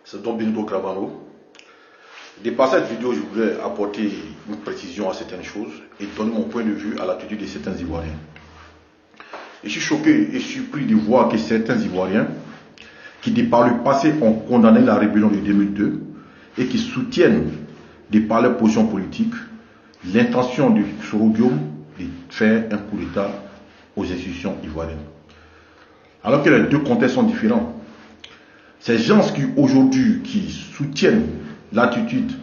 C'est Don Benito Cravano. Par cette vidéo, je voulais apporter une précision à certaines choses et donner mon point de vue à l'attitude de certains Ivoiriens. Et je suis choqué et surpris de voir que certains Ivoiriens, qui par le passé ont condamné la rébellion de 2002 et qui soutiennent, de par leur position politique, l'intention de Soro Guillaume de faire un coup d'État aux institutions ivoiriennes. Alors que les deux contextes sont différents. Ces gens qui aujourd'hui soutiennent l'attitude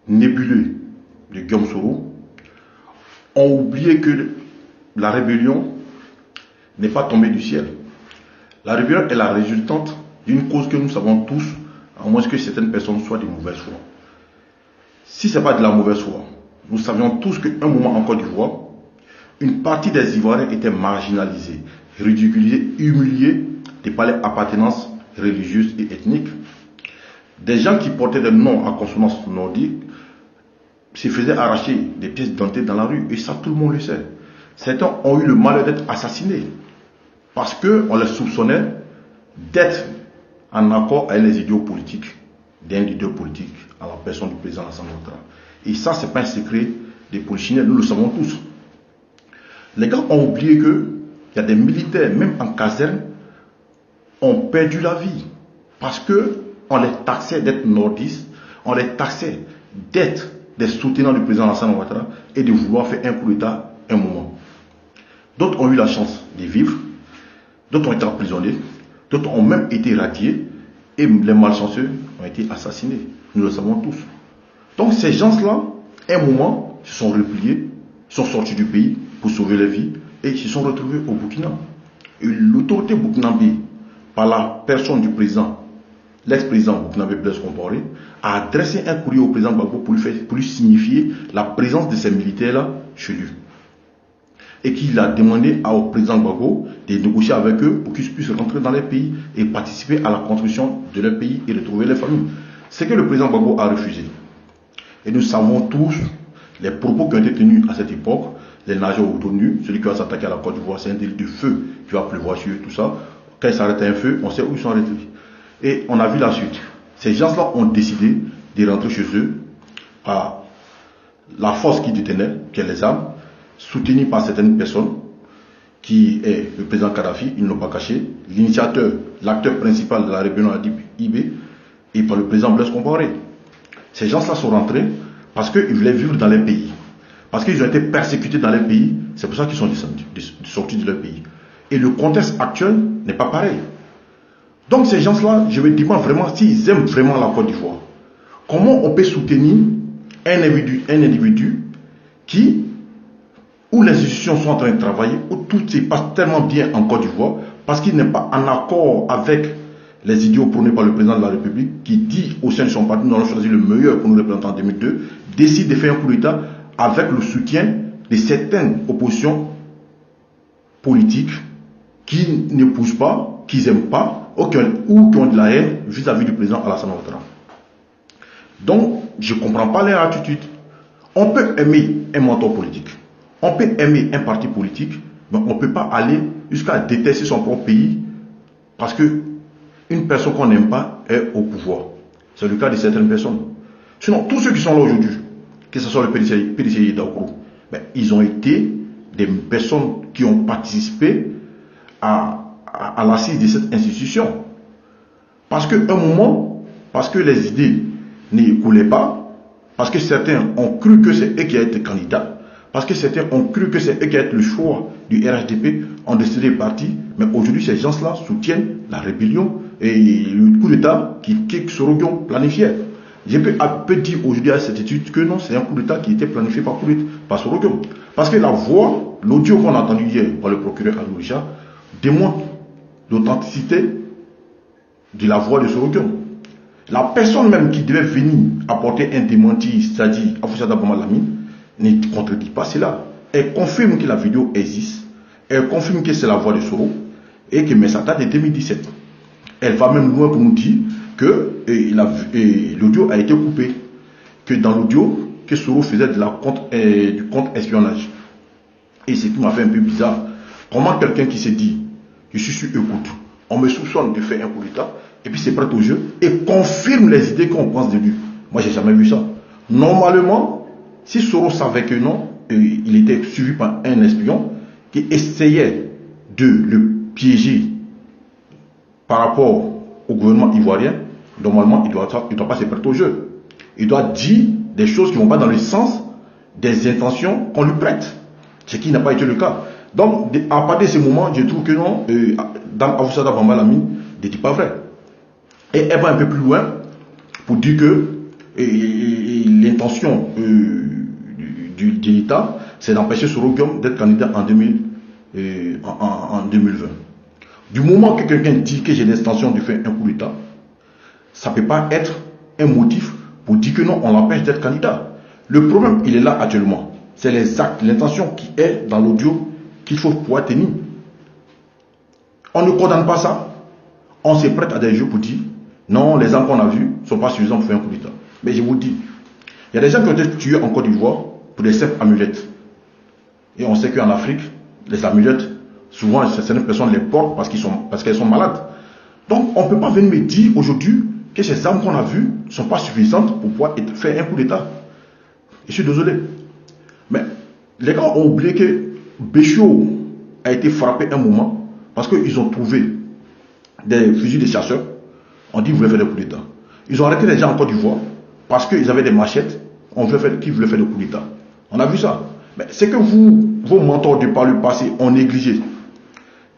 nébuleuse de Guillaume Soro ont oublié que la rébellion n'est pas tombée du ciel. La rébellion est la résultante d'une cause que nous savons tous, à moins que certaines personnes soient de mauvaise foi. Si ce n'est pas de la mauvaise foi, nous savions tous qu'à un moment en Côte d'Ivoire, une partie des Ivoiriens était marginalisée, ridiculisée, humiliée de par leur appartenance religieuse et ethnique. Des gens qui portaient des noms à consonance nordique se faisaient arracher des pièces d'identité dans la rue, et ça tout le monde le sait. Certains ont eu le malheur d'être assassinés parce qu'on les soupçonnait d'être en accord avec les idéaux politiques d'un leader politique à la personne du président Alassane Ouattara. Et ça, ce n'est pas un secret des Polichinelles, nous le savons tous. Les gars ont oublié qu'il y a des militaires, même en caserne, ont perdu la vie parce qu'on les taxait d'être nordistes, on les taxait d'être des soutenants du président Alassane Ouattara et de vouloir faire un coup d'État un moment. D'autres ont eu la chance de vivre, d'autres ont été emprisonnés, d'autres ont même été radiés et les malchanceux ont été assassinés. Nous le savons tous. Donc ces gens-là, à un moment, se sont repliés, sont sortis du pays pour sauver leur vie et ils se sont retrouvés au Burkina. Et l'autorité burkinabé, par la personne du président, l'ex-président burkinabé Blaise Compaoré, a adressé un courrier au président Gbagbo pour lui signifier la présence de ces militaires-là chez lui. Et qu'il a demandé au président Gbagbo de négocier avec eux pour qu'ils puissent rentrer dans les pays et participer à la construction de leur pays et retrouver les familles. C'est que le président Gbagbo a refusé. Et nous savons tous les propos qui ont été tenus à cette époque. Les nageurs autour-nus, celui qui va s'attaquer à la Côte d'Ivoire, c'est un délit de feu qui va pleuvoir sur eux, tout ça. Quand il s'arrête un feu, on sait où ils sont arrêtés. Et on a vu la suite. Ces gens-là ont décidé de rentrer chez eux à la force qui détenait, qui est les armes, soutenue par certaines personnes, qui est le président Kadhafi, ils ne l'ont pas caché, l'initiateur, l'acteur principal de la rébellion à IB, et par le président Blaise Compaoré. Ces gens-là sont rentrés parce qu'ils voulaient vivre dans les pays. Parce qu'ils ont été persécutés dans les pays, c'est pour ça qu'ils sont sortis de leur pays. Et le contexte actuel n'est pas pareil. Donc ces gens-là, je me demande vraiment s'ils aiment vraiment la Côte d'Ivoire. Comment on peut soutenir un individu où les institutions sont en train de travailler, où tout se passe tellement bien en Côte d'Ivoire, parce qu'il n'est pas en accord avec les idéaux prônés par le président de la République, qui dit au sein de son parti, nous allons choisir le meilleur pour nous représenter en 2002, décide de faire un coup d'État avec le soutien de certaines oppositions politiques qui ne poussent pas, qui n'aiment pas, ou qui ont de la haine vis-à-vis du président Alassane Ouattara. Donc, je ne comprends pas leur attitude. On peut aimer un mentor politique, on peut aimer un parti politique, mais on ne peut pas aller jusqu'à détester son propre pays parce qu'une personne qu'on n'aime pas est au pouvoir. C'est le cas de certaines personnes. Sinon, tous ceux qui sont là aujourd'hui, que ce soit le PDCI d'Aourou, ils ont été des personnes qui ont participé à l'assise de cette institution. Parce qu'à un moment, parce que les idées ne coulaient pas, parce que certains ont cru que c'est eux qui étaient candidats, parce que certains ont cru que c'est eux qui étaient le choix du RHDP, ont décidé de partir, mais aujourd'hui ces gens-là soutiennent la rébellion et le coup d'État qui Soro Guillaume planifiait. Je peux dire aujourd'hui à cette étude que non, c'est un coup d'État qui était planifié par Soro Guillaume. Parce que la voix, l'audio qu'on a entendu hier par le procureur Aloucha, démontre l'authenticité de la voix de Soro Guillaume. La personne même qui devait venir apporter un démenti, c'est-à-dire Afoussata Bamalamine, ne contredit pas cela. Elle confirme que la vidéo existe, elle confirme que c'est la voix de Soro et que ça date de 2017. Elle va même loin pour nous dire que l'audio a été coupé, que dans l'audio, que Soro faisait du compte espionnage. Et c'est ce qui m'a fait un peu bizarre. Comment quelqu'un qui se dit, je suis sur écoute, on me soupçonne de faire un coup d'État, et puis c'est prêt au jeu, et confirme les idées qu'on pense de lui. Moi, j'ai jamais vu ça. Normalement, si Soro savait que non, il était suivi par un espion qui essayait de le piéger par rapport au gouvernement ivoirien, normalement, il ne doit pas se prêter au jeu. Il doit dire des choses qui ne vont pas dans le sens des intentions qu'on lui prête, ce qui n'a pas été le cas. Donc, à partir de ce moment, je trouve que non, Dame Avoussata Bamba Lamine ne dit pas vrai. Et elle va un peu plus loin pour dire que l'intention de l'État, c'est d'empêcher Soro Guillaume d'être candidat en 2020. Du moment que quelqu'un dit que j'ai l'intention de faire un coup d'État, ça ne peut pas être un motif pour dire que non, on l'empêche d'être candidat. Le problème, il est là actuellement. C'est les actes, l'intention qui est dans l'audio qu'il faut pouvoir tenir. On ne condamne pas ça. On se prête à des jeux pour dire non, les armes qu'on a vues ne sont pas suffisantes pour faire un coup d'État. Mais je vous dis, il y a des gens qui ont été tués en Côte d'Ivoire pour des simples amulettes. Et on sait qu'en Afrique, les amulettes, souvent certaines personnes les portent parce qu'elles sont malades. Donc on ne peut pas venir me dire aujourd'hui que ces armes qu'on a vues ne sont pas suffisantes pour pouvoir faire un coup d'État. Je suis désolé. Mais les gars ont oublié que Béchio a été frappé un moment parce qu'ils ont trouvé des fusils de chasseurs. On dit qu'ils voulaient faire des coups d'État. Ils ont arrêté les gens en Côte d'Ivoire parce qu'ils avaient des machettes qui voulaient faire des coups d'État. On a vu ça. Mais c'est que vos mentors de par le passé ont négligé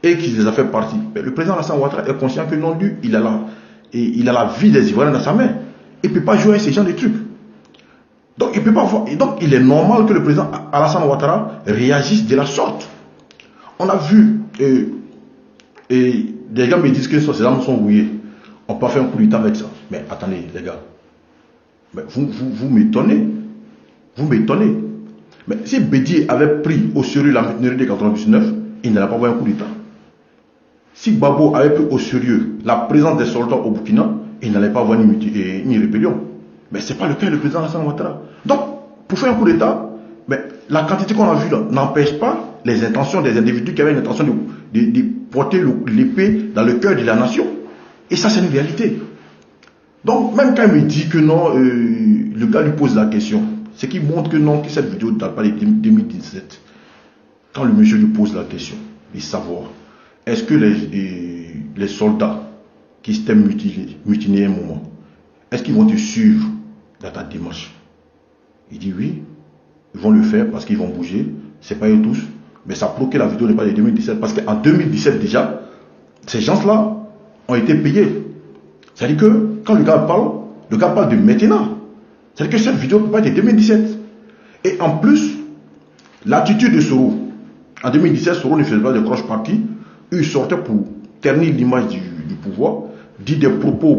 et qu'ils les ont fait partie. Mais le président Alassane Ouattara est conscient que non, lui, il a la vie des Ivoiriens dans sa main. Il ne peut pas jouer avec ces gens de trucs. Donc il peut pas voir. Et donc il est normal que le président Alassane Ouattara réagisse de la sorte. On a vu et des gens me disent que ces armes sont rouillées. On peut faire un coup d'État avec ça. Mais attendez, les gars. Mais vous m'étonnez. Vous m'étonnez. Mais si Bédier avait pris au sérieux la mutinerie de 99, il n'allait pas avoir un coup d'État. Si Gbagbo avait pris au sérieux la présence des soldats au Burkina, il n'allait pas avoir ni rébellion. Mais ce n'est pas le cas du président Alassane Ouattara. Donc, pour faire un coup d'État, la quantité qu'on a vue là n'empêche pas les intentions des individus qui avaient l'intention de porter l'épée dans le cœur de la nation. Et ça, c'est une réalité. Donc, même quand il me dit que non, le gars lui pose la question, ce qui montre que non, que cette vidéo ne date pas de 2017. Quand le monsieur lui pose la question, il savoir, est-ce que les soldats qui s'étaient mutinés un moment, est-ce qu'ils vont te suivre dans ta démarche? Il dit oui, ils vont le faire parce qu'ils vont bouger, c'est pas eux tous, mais ça prouve que la vidéo n'est pas de 2017, parce qu'en 2017 déjà, ces gens-là ont été payés. C'est-à-dire que quand le gars parle de maintenant. C'est-à-dire que cette vidéo ne peut pas être de 2017. Et en plus, l'attitude de Soro, en 2017, Soro ne faisait pas de croche-partie, il sortait pour ternir l'image du pouvoir, dit des propos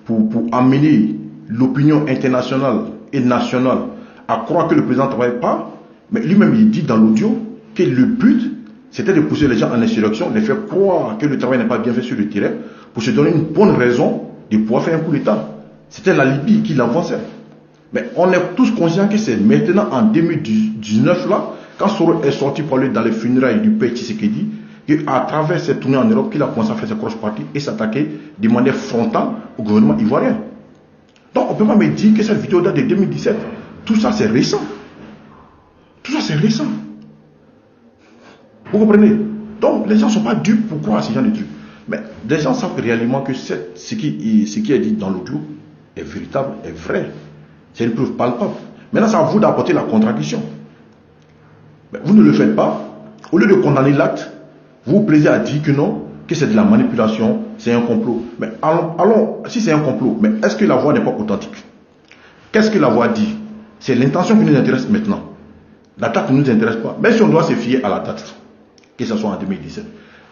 pour amener l'opinion internationale et nationale à croire que le président ne travaille pas, mais lui-même il dit dans l'audio que le but c'était de pousser les gens en insurrection, les faire croire que le travail n'est pas bien fait sur le terrain, pour se donner une bonne raison de pouvoir faire un coup d'État. C'était la Libye qui l'avançait. Mais on est tous conscients que c'est maintenant en 2019 là, quand Soro est sorti pour aller dans les funérailles du père Tshisekedi, qu'à travers cette tournée en Europe, qu'il a commencé à faire ses croche-parties et s'attaquer de manière frontale au gouvernement ivoirien. Donc on ne peut pas me dire que cette vidéo date de 2017. Tout ça c'est récent. Tout ça c'est récent. Vous comprenez? Donc les gens ne sont pas dupes pour croire à ces gens de trucs. Mais les gens savent réellement que ce qui est dit dans l'audio est véritable, est vrai. C'est une preuve palpable. Maintenant, c'est à vous d'apporter la contradiction. Mais vous ne le faites pas. Au lieu de condamner l'acte, vous vous plaisez à dire que non, que c'est de la manipulation, c'est un complot. Mais allons, si c'est un complot, mais est-ce que la voix n'est pas authentique? Qu'est-ce que la voix dit? C'est l'intention qui nous intéresse maintenant. La date ne nous intéresse pas. Mais si on doit se fier à la date, que ce soit en 2017,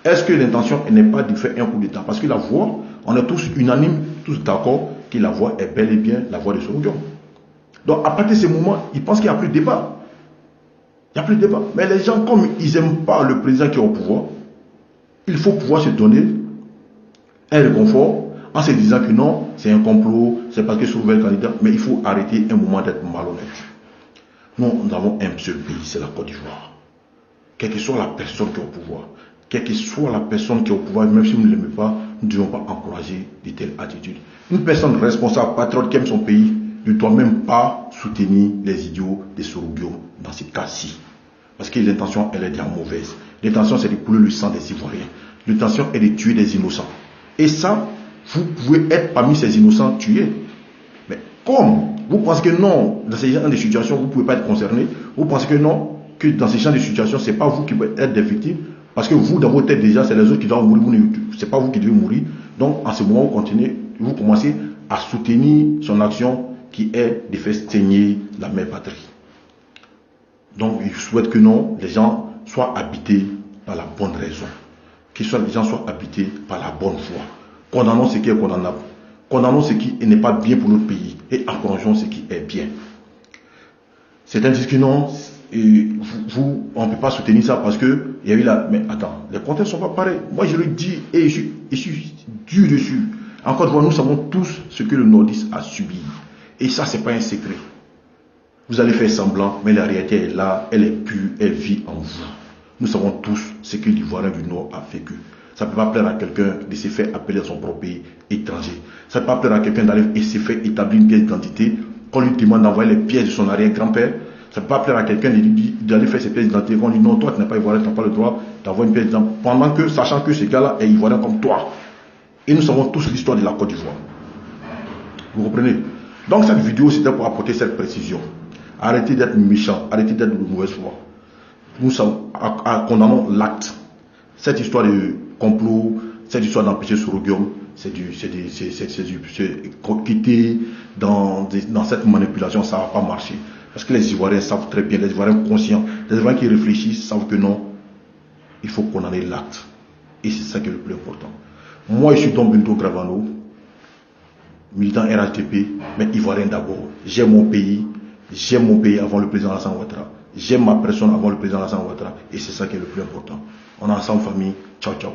est-ce que l'intention n'est pas de faire un coup d'État? Parce que la voix, on est tous unanimes, tous d'accord, que la voix est bel et bien la voix de Soro Guillaume. Donc à partir de ce moment, ils pensent qu'il n'y a plus de débat. Il n'y a plus de débat. Mais les gens, comme ils n'aiment pas le président qui est au pouvoir, il faut pouvoir se donner un réconfort en se disant que non, c'est un complot, c'est parce que Soro est candidat, mais il faut arrêter un moment d'être malhonnête. Nous avons un seul pays, c'est la Côte d'Ivoire. Quelle que soit la personne qui est au pouvoir, quelle que soit la personne qui est au pouvoir, même si vous ne l'aimez pas, nous ne devons pas encourager de telles attitudes. Une personne responsable, patriote qui aime son pays, ne doit même pas soutenir les idiots des Soroguium dans ces cas-ci. Parce que l'intention, elle est bien mauvaise. L'intention, c'est de couler le sang des Ivoiriens. L'intention est de tuer des innocents. Et ça, vous pouvez être parmi ces innocents tués. Mais comme vous pensez que non, dans ces genres de situations, vous ne pouvez pas être concerné, vous pensez que non, que dans ces genres de situations, ce n'est pas vous qui pouvez être des victimes, parce que vous, dans votre tête déjà, c'est les autres qui doivent mourir, ce n'est pas vous qui devez mourir. Donc, en ce moment, vous continuez, vous commencez à soutenir son action qui est de faire saigner la mère patrie. Donc, je souhaite que non, les gens soient habités par la bonne raison. Que les gens soient habités par la bonne foi. Condamnons ce qui est condamnable. Condamnons ce qui n'est pas bien pour notre pays et encourageons ce qui est bien. Certains disent que non, on ne peut pas soutenir ça parce que il y a eu la... Mais attends, les contextes ne sont pas pareils. Moi, je le dis et je suis dur dessus. Encore une fois, nous savons tous ce que le nordiste a subi. Et ça, ce n'est pas un secret. Vous allez faire semblant, mais la réalité est là, elle est pure, elle vit en vous. Nous savons tous ce que l'Ivoirien du Nord a vécu. Ça ne peut pas plaire à quelqu'un de se faire appeler à son propre pays étranger. Ça ne peut pas plaire à quelqu'un d'aller et se faire établir une pièce d'identité, qu'on lui demande d'envoyer les pièces de son arrière-grand-père. Ça ne peut pas plaire à quelqu'un d'aller faire ses pièces d'identité, qu'on lui dit non, toi tu n'es pas Ivoirien, tu n'as pas le droit d'avoir une pièce d'identité. Pendant que, sachant que ce gars-là est Ivoirien comme toi. Et nous savons tous l'histoire de la Côte d'Ivoire. Vous comprenez? Donc cette vidéo, c'était pour apporter cette précision. Arrêtez d'être méchant, arrêtez d'être de mauvaise foi. Nous condamnons l'acte. Cette histoire de complot, cette histoire d'empêcher Soroguium, c'est quitter dans cette manipulation, ça ne va pas marcher. Parce que les Ivoiriens savent très bien, les Ivoiriens conscients, les Ivoiriens qui réfléchissent savent que non, il faut condamner l'acte. Et c'est ça qui est le plus important. Moi, je suis Don Bento Gravano, militant RHDP, mais Ivoirien d'abord. J'aime mon pays avant le président Alassane Ouattara. J'aime ma personne avant le président Alassane Ouattara. Et c'est ça qui est le plus important. On est ensemble, famille. Ciao, ciao.